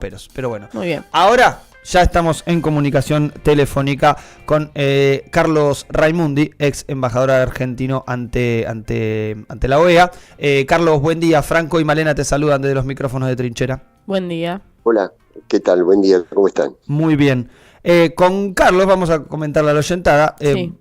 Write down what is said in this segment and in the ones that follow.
Pero bueno, Muy bien. ahora ya estamos en comunicación telefónica con Carlos Raimundi, ex embajador argentino ante la OEA. Carlos, buen día. Franco y Malena te saludan desde los micrófonos de Trinchera. Buen día. Hola, ¿qué tal? Buen día, ¿cómo están? Muy bien. Con Carlos vamos a comentarle a la oyentada. Sí.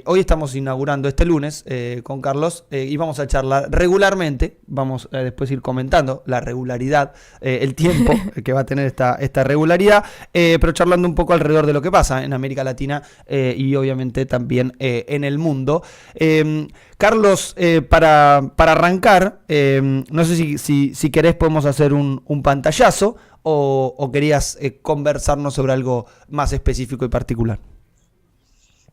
Hoy estamos inaugurando este lunes con Carlos y vamos a charlar regularmente. Vamos a después ir comentando la regularidad, el tiempo que va a tener esta regularidad, pero charlando un poco alrededor de lo que pasa en América Latina y obviamente también en el mundo. Carlos, para arrancar, no sé si querés podemos hacer un pantallazo o querías conversarnos sobre algo más específico y particular.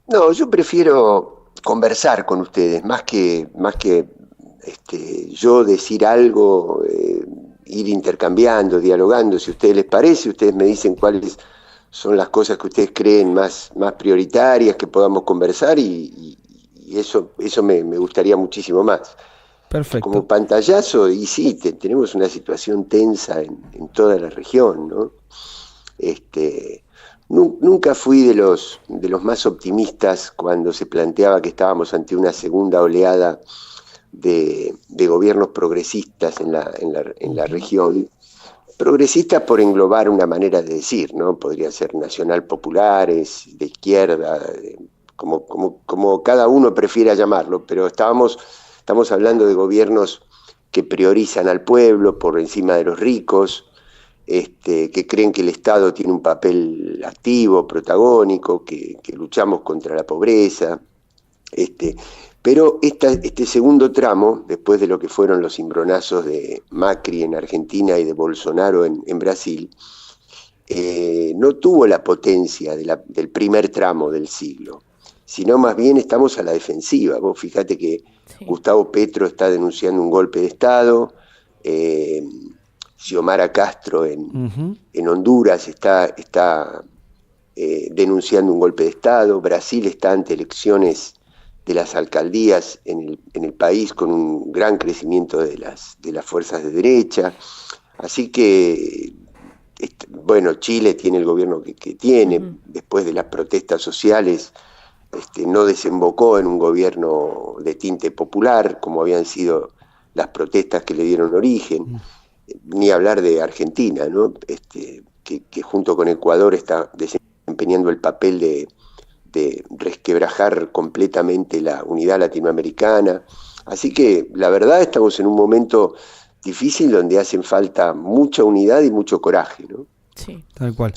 No, yo prefiero conversar con ustedes, más que yo decir algo, ir intercambiando, dialogando. Si a ustedes les parece, ustedes me dicen cuáles son las cosas que ustedes creen más prioritarias, que podamos conversar y eso me gustaría muchísimo más. Perfecto. Como pantallazo, y sí, tenemos una situación tensa en toda la región, ¿no? Nunca fui de los más optimistas cuando se planteaba que estábamos ante una segunda oleada de gobiernos progresistas en la región. Progresistas por englobar una manera de decir, ¿no? Podría ser nacional populares, de izquierda, como cada uno prefiera llamarlo, pero estamos hablando de gobiernos que priorizan al pueblo por encima de los ricos, que creen que el Estado tiene un papel activo, protagónico, que luchamos contra la pobreza. Pero este segundo tramo, después de lo que fueron los cimbronazos de Macri en Argentina y de Bolsonaro en Brasil, no tuvo la potencia del primer tramo del siglo, sino más bien estamos a la defensiva. Vos fíjate que sí. Gustavo Petro está denunciando un golpe de Estado, Xiomara Castro en Honduras está denunciando un golpe de Estado, Brasil está ante elecciones de las alcaldías en el país con un gran crecimiento de las fuerzas de derecha, así que bueno, Chile tiene el gobierno que tiene, después de las protestas sociales no desembocó en un gobierno de tinte popular, como habían sido las protestas que le dieron origen, ni hablar de Argentina, ¿no? Que junto con Ecuador está desempeñando el papel de resquebrajar completamente la unidad latinoamericana. Así que la verdad estamos en un momento difícil donde hacen falta mucha unidad y mucho coraje, ¿no? Sí. Tal cual.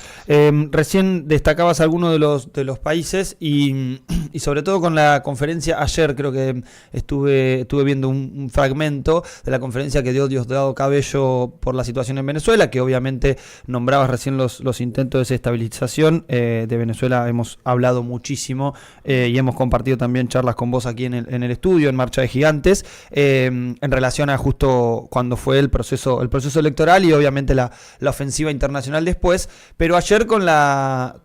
Recién destacabas algunos de los países y sobre todo con la conferencia ayer, creo que estuve viendo un fragmento de la conferencia que dio Diosdado Cabello por la situación en Venezuela, que obviamente nombrabas recién los intentos de desestabilización de Venezuela. Hemos hablado muchísimo y hemos compartido también charlas con vos aquí en el estudio, en Marcha de Gigantes, en relación a justo cuando fue el proceso electoral y obviamente la ofensiva internacional después, pero ayer con la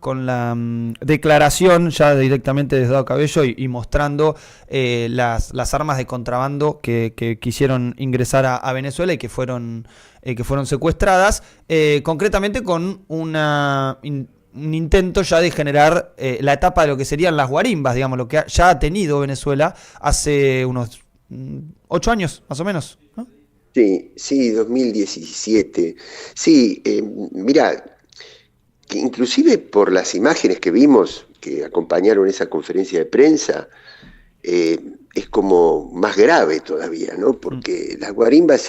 declaración ya directamente de Diosdado Cabello y mostrando las armas de contrabando que quisieron ingresar a Venezuela y que fueron secuestradas, concretamente con un intento ya de generar la etapa de lo que serían las guarimbas, digamos, lo que ya ha tenido Venezuela hace unos 8 años, más o menos, ¿no? Sí, 2017. Sí, mira, que inclusive por las imágenes que vimos que acompañaron esa conferencia de prensa, es como más grave todavía, ¿no? Porque las guarimbas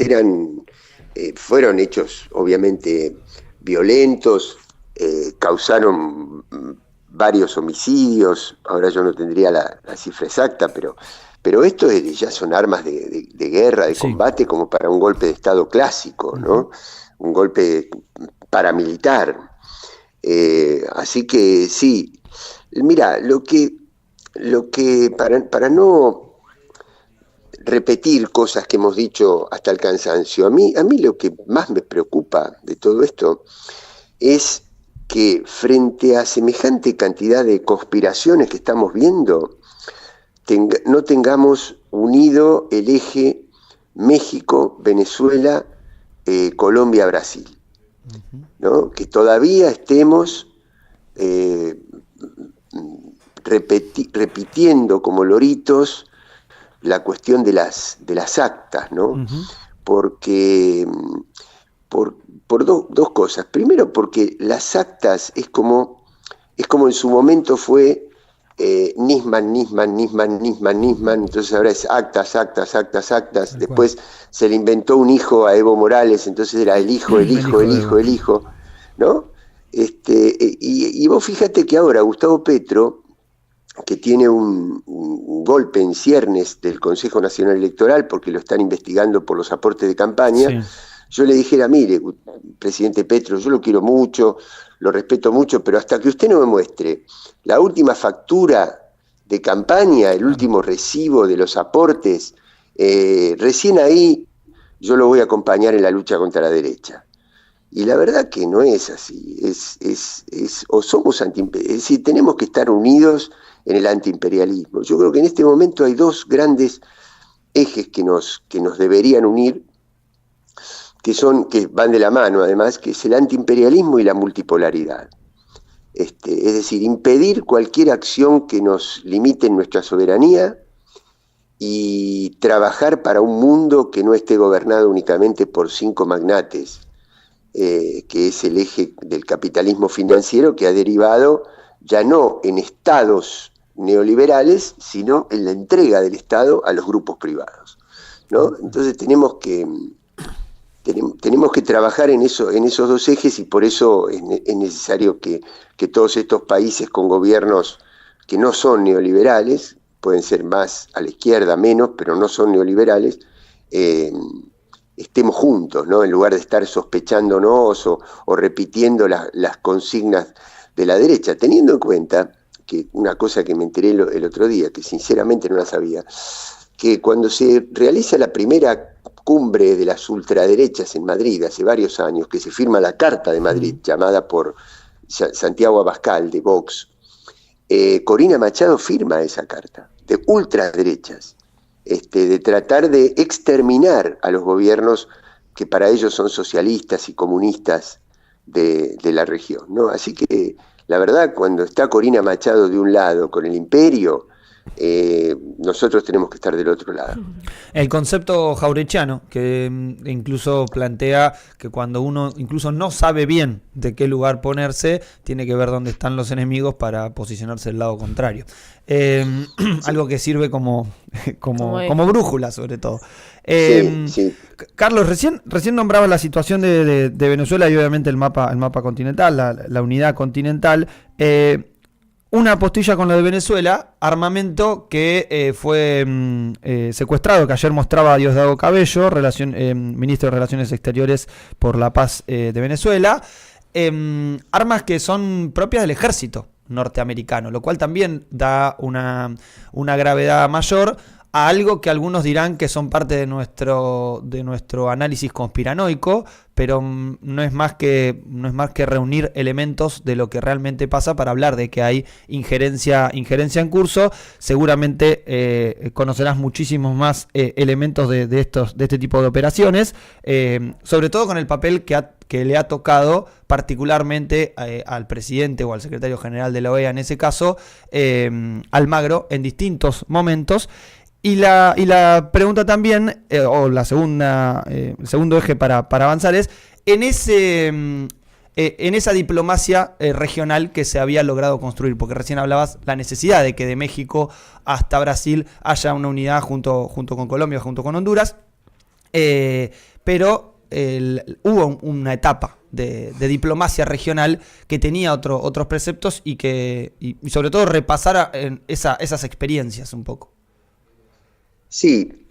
fueron hechos obviamente violentos, causaron varios homicidios. Ahora yo no tendría la cifra exacta, pero esto ya son armas de guerra, de combate, como para un golpe de Estado clásico, ¿no? Un golpe paramilitar. Así que sí, mira, lo que para no repetir cosas que hemos dicho hasta el cansancio, a mí lo que más me preocupa de todo esto es que frente a semejante cantidad de conspiraciones que estamos viendo, no tengamos unido el eje México, Venezuela, Colombia, Brasil. ¿no? Que todavía estemos repitiendo como loritos la cuestión de las actas, ¿no? Ujú. Porque por dos cosas. Primero, porque las actas es como en su momento fue Nisman, entonces ahora es actas. Tal cual. Después se le inventó un hijo a Evo Morales, entonces era el hijo, El hijo de Evo. ¿no? Y vos fíjate que ahora Gustavo Petro, que tiene un golpe en ciernes del Consejo Nacional Electoral porque lo están investigando por los aportes de campaña, Sí. yo le dijera, mire, presidente Petro, yo lo quiero mucho, lo respeto mucho, pero hasta que usted no me muestre la última factura de campaña, el Claro. último recibo de los aportes, recién ahí yo lo voy a acompañar en la lucha contra la derecha. Y la verdad que no es así, o somos es decir, tenemos que estar unidos en el antiimperialismo. Yo creo que en este momento hay dos grandes ejes que nos deberían unir, que van de la mano además, que es el antiimperialismo y la multipolaridad. Es decir, impedir cualquier acción que nos limite en nuestra soberanía y trabajar para un mundo que no esté gobernado únicamente por 5 magnates, que es el eje del capitalismo financiero que ha derivado ya no en estados neoliberales, sino en la entrega del Estado a los grupos privados, ¿no? Entonces tenemos que trabajar en esos dos ejes, y por eso es necesario que todos estos países con gobiernos que no son neoliberales, pueden ser más a la izquierda, menos, pero no son neoliberales, eh, estemos juntos, ¿no? En lugar de estar sospechándonos o repitiendo las consignas de la derecha, teniendo en cuenta que una cosa que me enteré el otro día, que sinceramente no la sabía, que cuando se realiza la primera cumbre de las ultraderechas en Madrid, hace varios años, que se firma la Carta de Madrid, llamada por Santiago Abascal, de Vox, Corina Machado firma esa carta, de ultraderechas, de tratar de exterminar a los gobiernos que para ellos son socialistas y comunistas de la región, ¿no? Así que la verdad, cuando está Corina Machado de un lado con el imperio, nosotros tenemos que estar del otro lado. El concepto jaurechiano, que incluso plantea que cuando uno incluso no sabe bien de qué lugar ponerse, tiene que ver dónde están los enemigos para posicionarse del lado contrario. Sí, Algo que sirve como Eje. brújula, sobre todo. sí, sí. Carlos, recién nombraba la situación de Venezuela y obviamente el mapa continental, la unidad continental. Una postilla con lo de Venezuela, armamento que fue secuestrado, que ayer mostraba a Diosdado Cabello, ministro de Relaciones Exteriores por la Paz de Venezuela, armas que son propias del ejército norteamericano, lo cual también da una gravedad mayor a algo que algunos dirán que son parte de nuestro análisis conspiranoico, pero no es más que reunir elementos de lo que realmente pasa para hablar de que hay injerencia en curso. Seguramente conocerás muchísimos más elementos de este tipo de operaciones, sobre todo con el papel que le ha tocado particularmente al presidente o al secretario general de la OEA, en ese caso, Almagro, en distintos momentos. Y la pregunta también, o la segunda, el segundo eje para avanzar es, en esa diplomacia regional que se había logrado construir, porque recién hablabas la necesidad de que de México hasta Brasil haya una unidad junto con Colombia, junto con Honduras, pero hubo una etapa de diplomacia regional que tenía otros preceptos y sobre todo repasar esas experiencias un poco. Sí,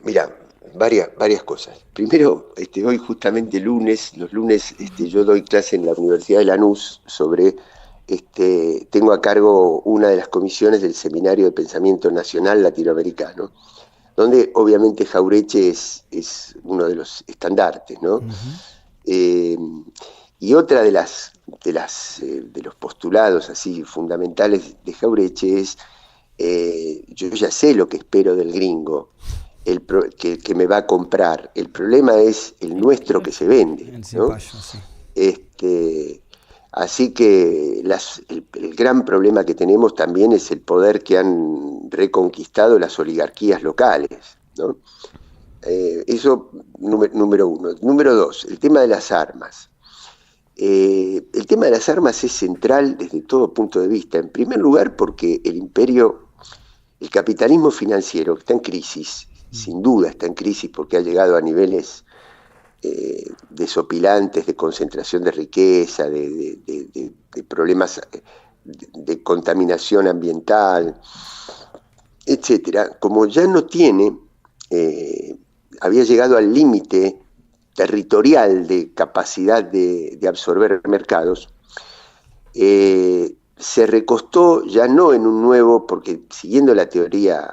mira, varias cosas. Primero, hoy justamente los lunes yo doy clase en la Universidad de Lanús tengo a cargo una de las comisiones del Seminario de Pensamiento Nacional Latinoamericano, donde obviamente Jauretche es uno de los estandartes, ¿no? Y otra de los postulados así fundamentales de Jauretche es: yo ya sé lo que espero del gringo, que me va a comprar. El problema es el nuestro que se vende, ¿no? Sí. Así que el gran problema que tenemos también es el poder que han reconquistado las oligarquías locales, ¿no? Eso, número uno. Número dos, el tema de las armas. El tema de las armas es central desde todo punto de vista. En primer lugar, porque el capitalismo financiero está en crisis, sin duda está en crisis porque ha llegado a niveles desopilantes de concentración de riqueza, de problemas de contaminación ambiental, etcétera. Como ya no tiene, había llegado al límite territorial de capacidad de absorber mercados, se recostó ya no en un nuevo, porque siguiendo la teoría,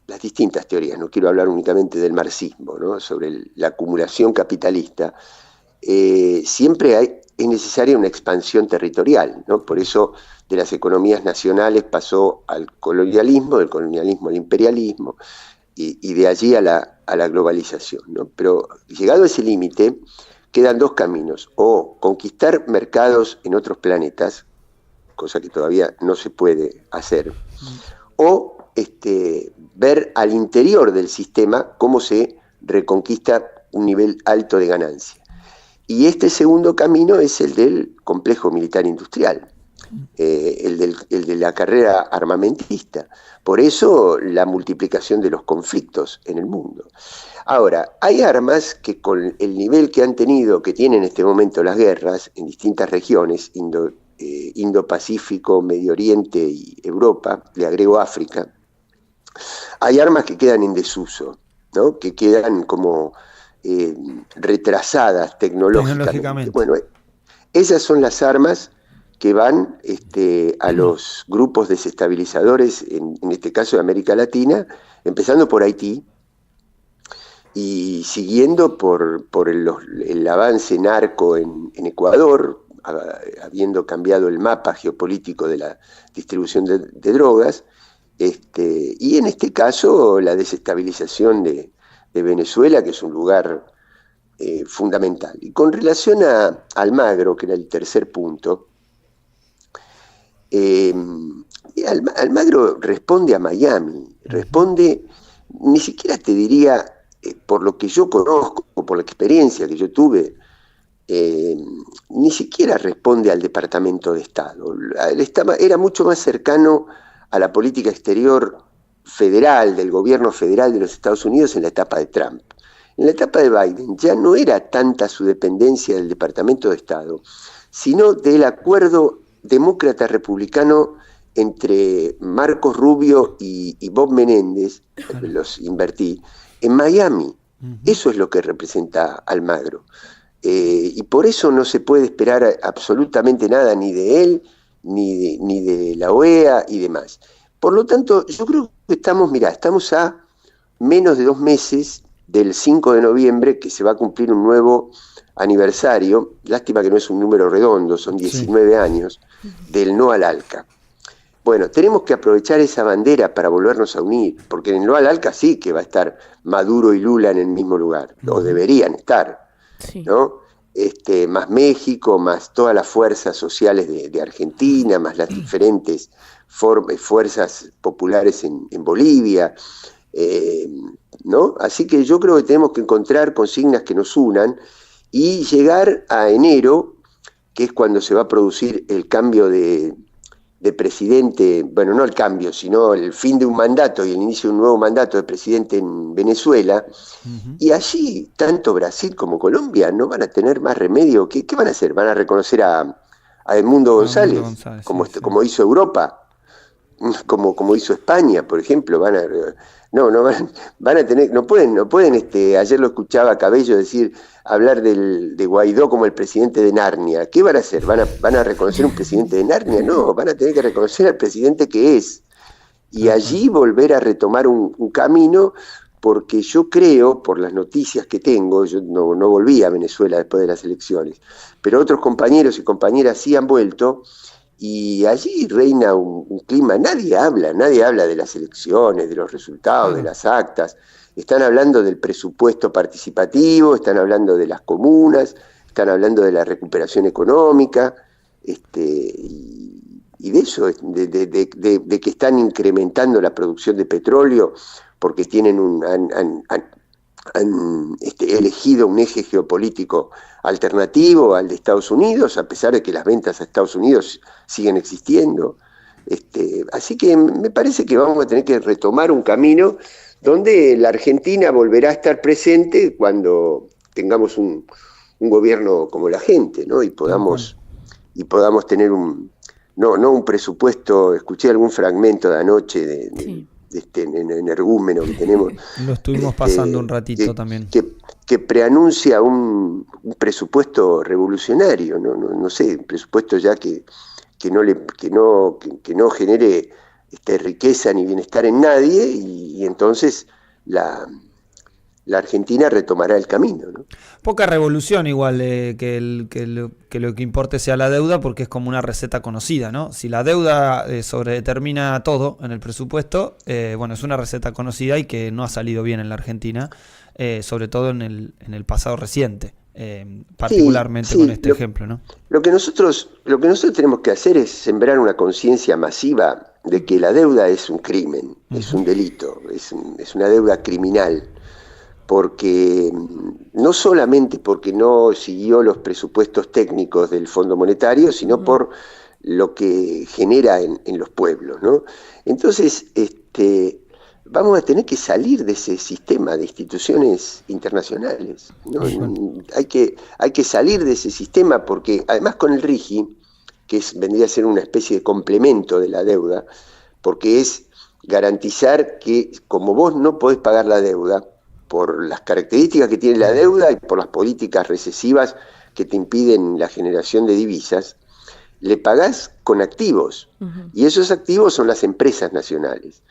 las distintas teorías, no quiero hablar únicamente del marxismo, ¿no? Sobre la acumulación capitalista, siempre es necesaria una expansión territorial, ¿no? Por eso de las economías nacionales pasó al colonialismo, del colonialismo al imperialismo, y de allí a la globalización, ¿no? Pero llegado a ese límite, quedan dos caminos: o conquistar mercados en otros planetas, cosa que todavía no se puede hacer, o ver al interior del sistema cómo se reconquista un nivel alto de ganancia. Y este segundo camino es el del complejo militar industrial, el de la carrera armamentista. Por eso la multiplicación de los conflictos en el mundo. Ahora, hay armas que con el nivel que tienen en este momento las guerras en distintas regiones, Indo-Pacífico, Medio Oriente y Europa, le agrego África, hay armas que quedan en desuso, ¿no? Que quedan como retrasadas tecnológicamente. Bueno, esas son las armas que van a los grupos desestabilizadores, en este caso de América Latina, empezando por Haití y siguiendo por el avance narco en Ecuador, habiendo cambiado el mapa geopolítico de la distribución de drogas, y en este caso la desestabilización de Venezuela, que es un lugar fundamental. Y con relación a Almagro, que era el tercer punto, Almagro responde a Miami, ni siquiera te diría, por lo que yo conozco, por la experiencia que yo tuve, ni siquiera responde al Departamento de Estado. Era mucho más cercano a la política exterior federal, del gobierno federal de los Estados Unidos en la etapa de Trump. En la etapa de Biden ya no era tanta su dependencia del Departamento de Estado, sino del acuerdo demócrata-republicano entre Marcos Rubio y Bob Menéndez, los invertí, en Miami. Eso es lo que representa Almagro. Y por eso no se puede esperar absolutamente nada ni de él, ni de la OEA y demás. Por lo tanto, yo creo que estamos a menos de 2 meses del 5 de noviembre, que se va a cumplir un nuevo aniversario. Lástima que no es un número redondo, son 19 años, del no al ALCA. Bueno, tenemos que aprovechar esa bandera para volvernos a unir, porque en el no al ALCA sí que va a estar Maduro y Lula en el mismo lugar, o deberían estar, ¿no? Más México, más todas las fuerzas sociales de Argentina, más las diferentes fuerzas populares en Bolivia, ¿no? Así que yo creo que tenemos que encontrar consignas que nos unan y llegar a enero, que es cuando se va a producir el cambio de presidente, bueno, no el cambio, sino el fin de un mandato y el inicio de un nuevo mandato de presidente en Venezuela, y allí tanto Brasil como Colombia no van a tener más remedio. ¿Qué van a hacer? ¿Van a reconocer a Edmundo González, como hizo Europa? Como hizo España, por ejemplo. Van a tener, no pueden, ayer lo escuchaba a Cabello hablar de Guaidó como el presidente de Narnia. ¿Qué van a hacer? ¿Van a reconocer un presidente de Narnia? No, van a tener que reconocer al presidente que es, y allí volver a retomar un camino, porque yo creo, por las noticias que tengo, yo no volví a Venezuela después de las elecciones, pero otros compañeros y compañeras sí han vuelto, y allí reina un clima. Nadie habla de las elecciones, de los resultados, de las actas. están hablando del presupuesto participativo, están hablando de las comunas, están hablando de la recuperación económica, y de eso, de que están incrementando la producción de petróleo porque han elegido un eje geopolítico alternativo al de Estados Unidos, a pesar de que las ventas a Estados Unidos siguen existiendo. Así que me parece que vamos a tener que retomar un camino donde la Argentina volverá a estar presente cuando tengamos un gobierno como la gente, ¿no? Y podamos tener no un presupuesto. Escuché algún fragmento de anoche Sí. En energúmeno que tenemos. Lo estuvimos pasando un ratito también. Que preanuncia un presupuesto revolucionario, no sé, un presupuesto ya que no genere riqueza ni bienestar en nadie, y entonces la Argentina retomará el camino, ¿no? Poca revolución igual, que lo que importe sea la deuda, porque es como una receta conocida, ¿no? Si la deuda sobredetermina todo en el presupuesto, bueno, es una receta conocida y que no ha salido bien en la Argentina, sobre todo en el pasado reciente, particularmente con este ejemplo, ¿no? Lo que nosotros tenemos que hacer es sembrar una conciencia masiva de que la deuda es un crimen, es un delito, es una deuda criminal, porque no solamente porque no siguió los presupuestos técnicos del Fondo Monetario, sino por lo que genera en los pueblos, ¿no? Entonces, vamos a tener que salir de ese sistema de instituciones internacionales, ¿no? Hay que salir de ese sistema, porque además con el RIGI, que vendría a ser una especie de complemento de la deuda, porque es garantizar que, como vos no podés pagar la deuda, por las características que tiene la deuda y por las políticas recesivas que te impiden la generación de divisas, le pagás con activos, y esos activos son las empresas nacionales.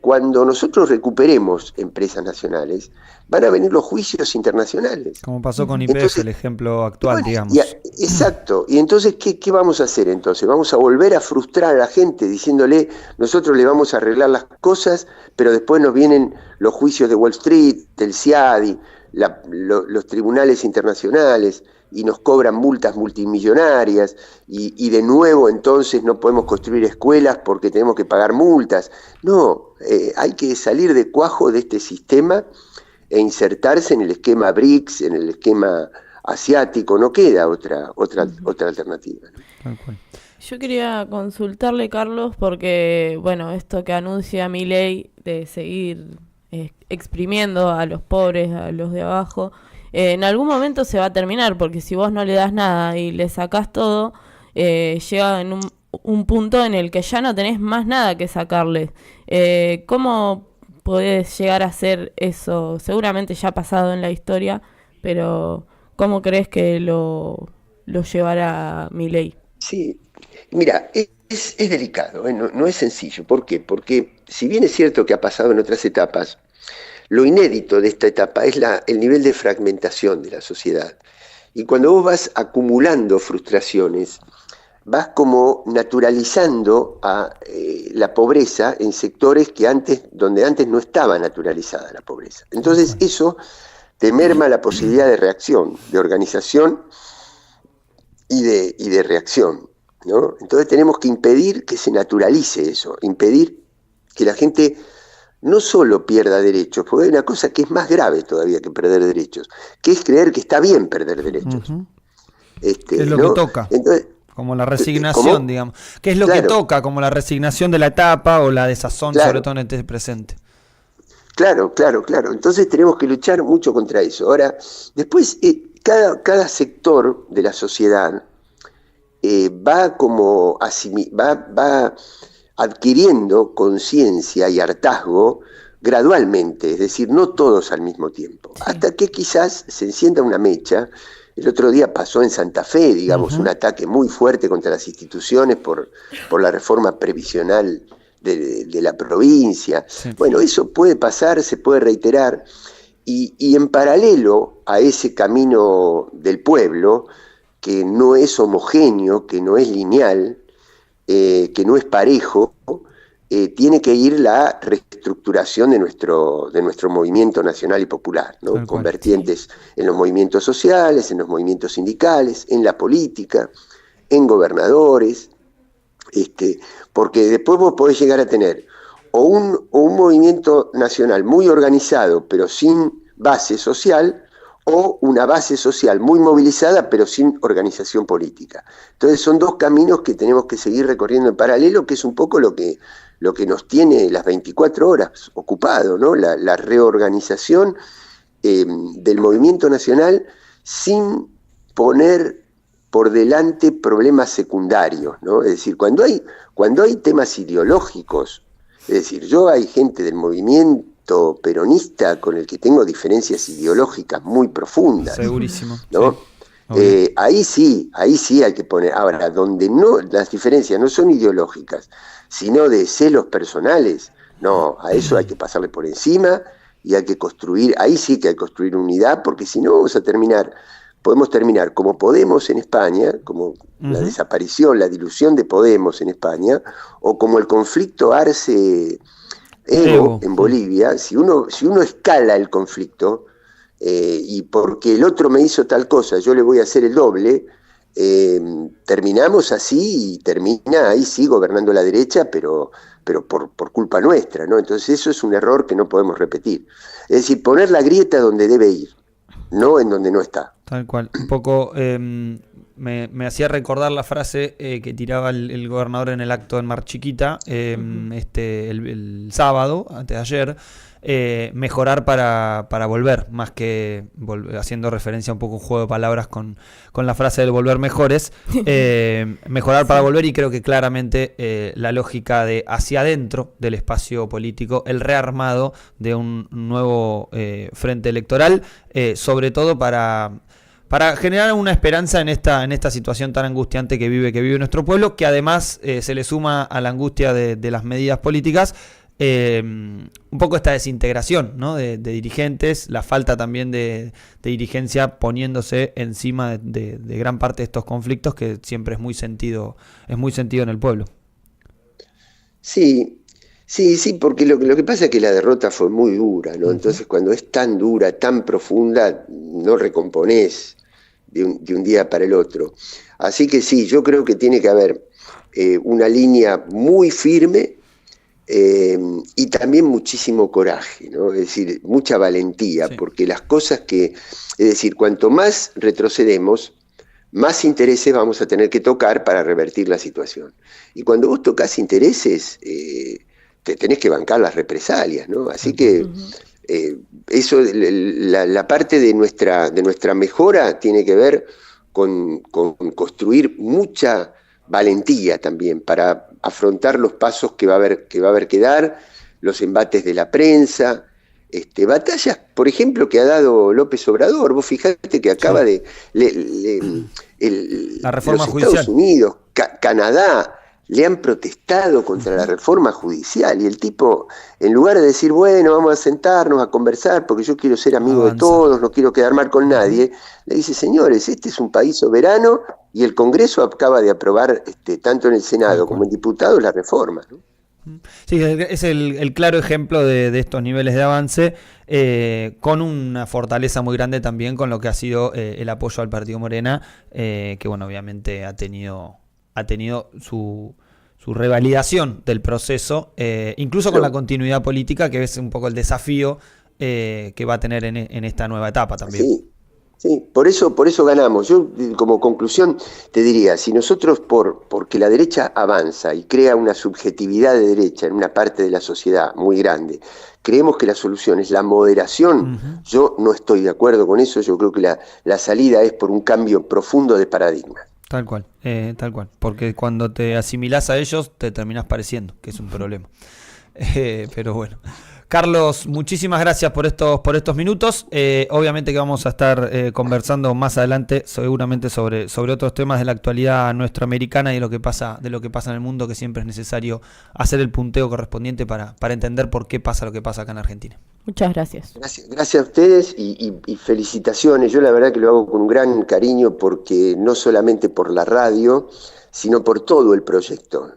Cuando nosotros recuperemos empresas nacionales, van a venir los juicios internacionales. Como pasó con YPF, entonces, el ejemplo actual, digamos. Exacto. Y entonces, ¿qué vamos a hacer entonces? Vamos a volver a frustrar a la gente diciéndole, nosotros le vamos a arreglar las cosas, pero después nos vienen los juicios de Wall Street, del CIADI, los tribunales internacionales, y nos cobran multas multimillonarias, y de nuevo entonces no podemos construir escuelas porque tenemos que pagar multas. No, hay que salir de cuajo de este sistema e insertarse en el esquema BRICS, en el esquema asiático. No queda otra alternativa, ¿no? Tal cual. Yo quería consultarle, Carlos, porque, bueno, esto que anuncia Milei de seguir exprimiendo a los pobres, a los de abajo, en algún momento se va a terminar, porque si vos no le das nada y le sacás todo, llega en un punto en el que ya no tenés más nada que sacarle. ¿Cómo podés llegar a hacer eso? Seguramente ya ha pasado en la historia, pero ¿cómo crees que lo llevará Milei? Sí, mira, es delicado, no es sencillo. ¿Por qué? Porque si bien es cierto que ha pasado en otras etapas, lo inédito de esta etapa es el nivel de fragmentación de la sociedad. Y cuando vos vas acumulando frustraciones, vas como naturalizando a la pobreza en sectores donde antes no estaba naturalizada la pobreza. Entonces eso te merma la posibilidad de reacción, de organización y de reacción, ¿no? Entonces tenemos que impedir que se naturalice eso, impedir que la gente no solo pierda derechos, porque hay una cosa que es más grave todavía que perder derechos, que es creer que está bien perder derechos. Es lo ¿no? que toca. Entonces, como la resignación, digamos. ¿Qué es lo que toca? Como la resignación de la etapa o la desazón, sobre todo en este presente. Claro. Entonces tenemos que luchar mucho contra eso. Ahora, después, cada sector de la sociedad va adquiriendo conciencia y hartazgo gradualmente, es decir, no todos al mismo tiempo, hasta que quizás se encienda una mecha. El otro día pasó en Santa Fe, digamos, un ataque muy fuerte contra las instituciones por la reforma previsional de la provincia. Sí. Bueno, eso puede pasar, se puede reiterar, y en paralelo a ese camino del pueblo, que no es homogéneo, que no es lineal, que no es parejo, tiene que ir la reestructuración de nuestro movimiento nacional y popular, ¿no? Con vertientes en los movimientos sociales, en los movimientos sindicales, en la política, en gobernadores, porque después vos podés llegar a tener o un movimiento nacional muy organizado, pero sin base social, o una base social muy movilizada, pero sin organización política. Entonces son dos caminos que tenemos que seguir recorriendo en paralelo, que es un poco lo que nos tiene las 24 horas ocupado, ¿no? La reorganización del movimiento nacional sin poner por delante problemas secundarios, ¿no? Es decir, cuando hay temas ideológicos, es decir, yo hay gente del movimiento peronista con el que tengo diferencias ideológicas muy profundas. Segurísimo. ¿No? Sí. Ahí sí hay que poner. Ahora, donde no las diferencias no son ideológicas, sino de celos personales, no, a eso hay que pasarle por encima y hay que construir, ahí sí que hay que construir unidad, porque si no podemos terminar como Podemos en España, como la desaparición, la dilución de Podemos en España, o como el conflicto Arce-Evo en Bolivia. Si uno escala el conflicto, y porque el otro me hizo tal cosa, yo le voy a hacer el doble, terminamos así y termina ahí sí gobernando la derecha, pero por culpa nuestra, ¿no? Entonces eso es un error que no podemos repetir. Es decir, poner la grieta donde debe ir, no en donde no está. Tal cual. Un poco me hacía recordar la frase que tiraba el gobernador en el acto en Mar Chiquita el sábado, antes de ayer, mejorar para volver, más que haciendo referencia un poco a un juego de palabras con la frase del volver mejores, mejorar para volver, y creo que claramente la lógica de hacia adentro del espacio político, el rearmado de un nuevo frente electoral, sobre todo para generar una esperanza en esta situación tan angustiante que vive nuestro pueblo, que además se le suma a la angustia de las medidas políticas, un poco esta desintegración, ¿no? de dirigentes, la falta también de dirigencia poniéndose encima de gran parte de estos conflictos, que siempre es muy sentido en el pueblo. Sí, porque lo que pasa es que la derrota fue muy dura, ¿no? Entonces cuando es tan dura, tan profunda, no recomponés de un día para el otro. Así que sí, yo creo que tiene que haber una línea muy firme, y también muchísimo coraje, ¿no? Es decir, mucha valentía, sí. Porque las cosas es decir, cuanto más retrocedemos, más intereses vamos a tener que tocar para revertir la situación. Y cuando vos tocas intereses, te tenés que bancar las represalias, ¿no? Así que eso, la parte de nuestra mejora tiene que ver con construir mucha valentía también para afrontar los pasos que va a haber que dar, los embates de la prensa, batallas, por ejemplo, que ha dado López Obrador. Vos fijate que acaba de la reforma los judicial. Estados Unidos, Canadá, le han protestado contra la reforma judicial, y el tipo, en lugar de decir, bueno, vamos a sentarnos a conversar porque yo quiero ser amigo de todos, no quiero quedar mal con nadie, le dice, señores, este es un país soberano y el Congreso acaba de aprobar, tanto en el Senado como en diputados, la reforma, ¿no? Sí, es el claro ejemplo de estos niveles de avance, con una fortaleza muy grande también con lo que ha sido el apoyo al Partido Morena, que bueno, obviamente ha tenido su revalidación del proceso, incluso con la continuidad política, que es un poco el desafío que va a tener en esta nueva etapa también. Sí, por eso ganamos. Yo, como conclusión, te diría, si nosotros, porque la derecha avanza y crea una subjetividad de derecha en una parte de la sociedad muy grande, creemos que la solución es la moderación, yo no estoy de acuerdo con eso. Yo creo que la salida es por un cambio profundo de paradigma. Tal cual, porque cuando te asimilás a ellos te terminás pareciendo, que es un problema. Pero bueno. Carlos, muchísimas gracias por estos minutos. Obviamente que vamos a estar conversando más adelante, seguramente sobre otros temas de la actualidad nuestroamericana y de lo que pasa en el mundo, que siempre es necesario hacer el punteo correspondiente para entender por qué pasa lo que pasa acá en Argentina. Muchas gracias. Gracias a ustedes y felicitaciones. Yo la verdad que lo hago con un gran cariño, porque no solamente por la radio, sino por todo el proyecto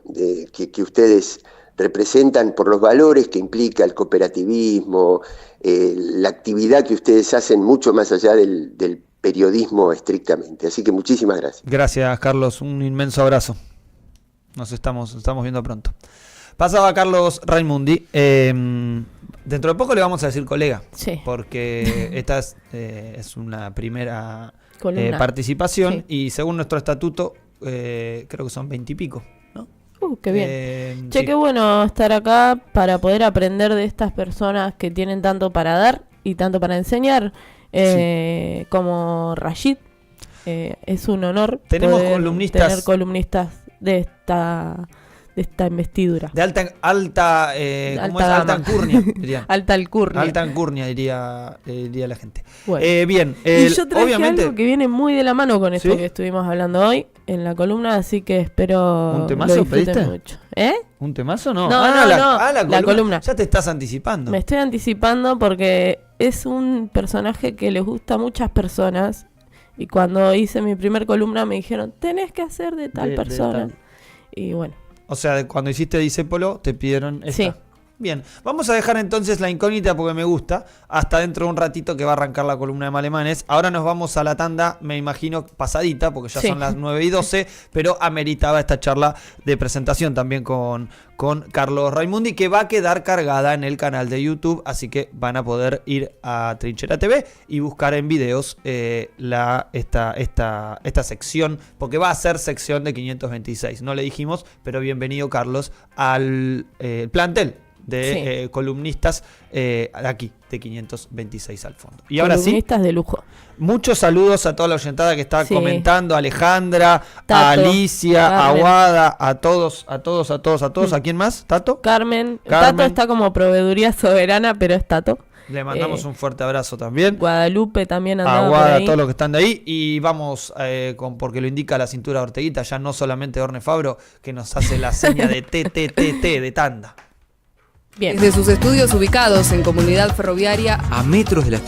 que ustedes representan por los valores que implica el cooperativismo, la actividad que ustedes hacen mucho más allá del periodismo estrictamente. Así que muchísimas gracias. Gracias, Carlos. Un inmenso abrazo. Nos estamos viendo pronto. Pasaba Carlos Raimundi. Dentro de poco le vamos a decir colega. Sí. Porque esta es una primera participación. Sí. Y según nuestro estatuto, creo que son 20 y pico, ¿no? Qué bien. Sí. Qué bueno estar acá para poder aprender de estas personas que tienen tanto para dar y tanto para enseñar, como Rashid. Es un honor Tenemos poder columnistas, tener columnistas de esta investidura. de alta ¿cómo es? gama. Alta alcurnia, dirían. Alta alcurnia. Alta alcurnia, diría la gente. Bueno. Bien. Y yo traje obviamente, algo que viene muy de la mano con esto ¿Sí? que estuvimos hablando hoy en la columna, así que espero ¿Un temazo lo disfruten pediste? mucho. ¿Un temazo? No. No, la columna. Ya te estás anticipando. Me estoy anticipando porque es un personaje que les gusta a muchas personas, y cuando hice mi primer columna me dijeron, tenés que hacer de tal persona. Y bueno. O sea, cuando hiciste Disépolo te pidieron esta. Sí. Bien, vamos a dejar entonces la incógnita porque me gusta, hasta dentro de un ratito que va a arrancar la columna de Malemanes. Ahora nos vamos a la tanda, me imagino, pasadita, porque ya son las 9:12, pero ameritaba esta charla de presentación también con Carlos Raimundi, que va a quedar cargada en el canal de YouTube, así que van a poder ir a Trinchera TV y buscar en videos esta sección, porque va a ser sección de 526, no le dijimos, pero bienvenido, Carlos, al plantel de columnistas aquí, de 526 al fondo. Y ahora sí, columnistas de lujo. muchos saludos a toda la oyentada que está comentando, a Alejandra, Tato, a Alicia, Carmen, a Guada, a todos. ¿A quién más? ¿Tato? Carmen. Tato está como proveeduría soberana, pero es Tato. Le mandamos un fuerte abrazo también. Guadalupe también andaba A Guada, por a ahí. todos los que están de ahí. Y vamos, porque lo indica la cintura de Orteguita, ya no solamente Orne Fabro, que nos hace la seña de TTTT de tanda. Bien. Desde sus estudios ubicados en Comunidad Ferroviaria a metros de la estación